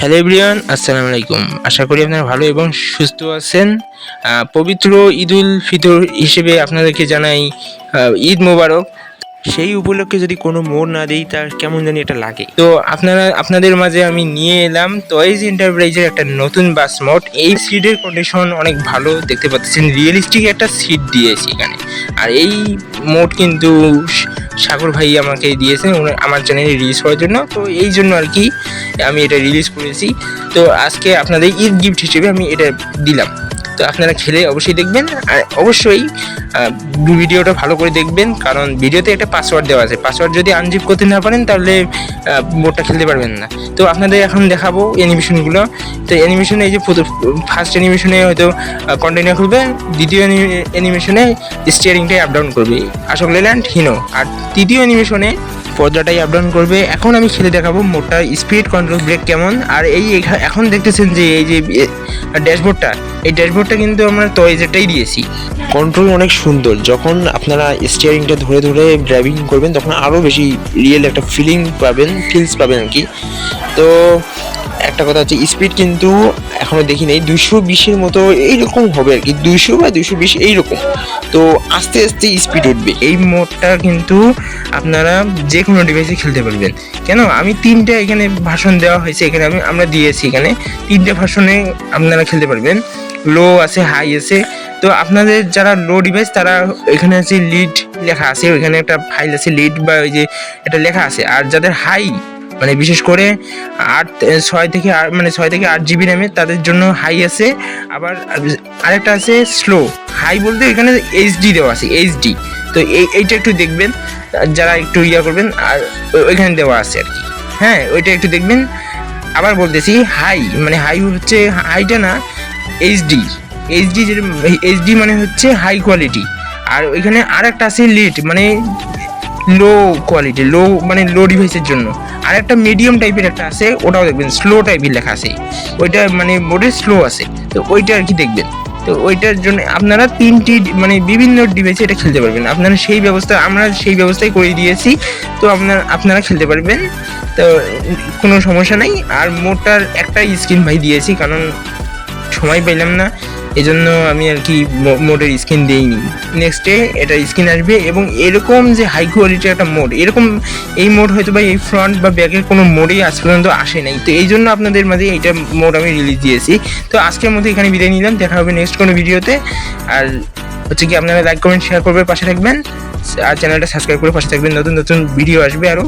Hello everyone, আসসালামু আলাইকুম। আশা করি আপনারা ভালো এবং সুস্থ আছেন। পবিত্র ঈদুল ফিতর হিসেবে আপনাদেরকে জানাই ঈদ মোবারক। সেই উপলক্ষে যদি কোনো মোড় না দিই তার কেমন জানি এটা লাগে। তো আপনাদের মাঝে আমি নিয়ে এলাম টয়েজ এন্টারপ্রাইজের একটা নতুন বাস মোড। এই সিটের কন্ডিশন অনেক ভালো, দেখতে পাচ্ছেন রিয়েলিস্টিক একটা সিট দিয়েছি এখানে। আর এই মোড কিন্তু সাগর ভাই আমাকে দিয়েছেন আমার চ্যানেলে রিলিজ করার জন্য। তো এই জন্য আর কি আমি এটা রিলিজ করেছি। তো আজকে আপনাদের ঈদ গিফট হিসেবে আমি এটা দিলাম। তো আপনারা খেলে অবশ্যই দেখবেন, আর অবশ্যই ভিডিওটা ভালো করে দেখবেন, কারণ ভিডিওতে একটা পাসওয়ার্ড দেওয়া আছে। পাসওয়ার্ড যদি আনজিপ করতে না পারেন তাহলে বোর্ডটা খেলতে পারবেন না। তো আপনাদের এখন দেখাবো অ্যানিমেশনগুলো। তো অ্যানিমেশনে এই যে ফার্স্ট অ্যানিমেশনে হয়তো কন্টিনিউ করবে, দ্বিতীয় অ্যানিমেশনে স্টিয়ারিংটাই আপ ডাউন করবে আসক লেল্যান্ড হিনো, আর তৃতীয় অ্যানিমেশনে পর্দাটাই আপ ডাউন করবে। এখন আমি খেলে দেখাবো মোটটা স্পিড কন্ট্রোল ব্রেক কেমন। আর এই এখন দেখতেছেন যে এই যে ড্যাশবোর্ডটা, এই ড্যাশবোর্ডটা কিন্তু আমরা টয়েজেরটাই দিয়েছি। কন্ট্রোল অনেক সুন্দর, যখন আপনারা স্টিয়ারিংটা ধরে ধরে ড্রাইভিং করবেন তখন আরও বেশি রিয়েল একটা ফিলস পাবেন আর কি। তো একটা কথা হচ্ছে স্পিড কিন্তু এখনও দেখি নেই, 220-এর মতো এইরকম হবে আর কি, 200 বা 220 এইরকম। তো আস্তে আস্তে স্পিড উঠবে। এই মোডটা কিন্তু আপনারা যে কোনো ডিভাইসে খেলতে পারবেন। কেন আমি তিনটা এখানে ভার্সন দেওয়া হয়েছে, এখানে আমরা দিয়েছি, এখানে তিনটে ভার্সনে আপনারা খেলতে পারবেন। লো আছে, হাই আছে। তো আপনাদের যারা লো ডিভাইস তারা এখানে আছে লিড লেখা আছে, ওইখানে একটা ফাইল আছে লিড বা ওই যে এটা লেখা আছে। আর যাদের হাই মানে বিশেষ করে 6 থেকে 8 জিবি র্যামে তাদের জন্য হাই আছে। আবার আরেকটা আছে স্লো। হাই বলতে এখানে এইচডি দেওয়া আছে, এইচডি। তো এইটা একটু দেখবেন যারা একটু করবেন, আর ওইখানে দেওয়া আছে আর কি। হ্যাঁ, ওইটা একটু দেখবেন। আবার বলতেছি হাই হচ্ছে হাইটা না, এইচডি। এইচডি মানে হচ্ছে হাই কোয়ালিটি। আর ওইখানে আর একটা আছে লিড মানে লো কোয়ালিটি, মানে লো ডিভাইসের জন্য। আর একটা মিডিয়াম টাইপের একটা আছে, ওটাও দেখবেন স্লো টাইপের লেখা আছে, ওইটা মানে বোর্ডে স্লো আছে। তো ওইটা আর কি দেখবেন। তো ওইটার জন্য আপনারা তিনটি বিভিন্ন ডিভাইসে এটা খেলতে পারবেন। আমরা সেই ব্যবস্থাই করে দিয়েছি। তো আপনারা খেলতে পারবেন, তো কোনো সমস্যা নাই। আর মোটটার একটা স্ক্রিন ভাই দিয়েছি, কারণ সময় পাইলাম না, এই জন্য আমি আর কি মোডের স্ক্রিন দিইনি। নেক্সটে এটা স্ক্রিন আসবে, এবং এরকম যে হাই কোয়ালিটির একটা মোড, এই মোড হয়তো বা এই ফ্রন্ট বা ব্যাকের কোনো মোডেই আজ পর্যন্ত আসে নাই। তো এই জন্য আপনাদের মাঝে এইটা মোড আমি রিলিজ দিয়েছি। তো আজকের মতো এখানে বিদায় নিলাম, দেখা হবে নেক্সট কোনো ভিডিওতে। আর হচ্ছে কি আপনারা লাইক কমেন্ট শেয়ার করবে, পাশে থাকবেন, আর চ্যানেলটা সাবস্ক্রাইব করে পাশে থাকবেন। নতুন নতুন ভিডিও আসবে আরও।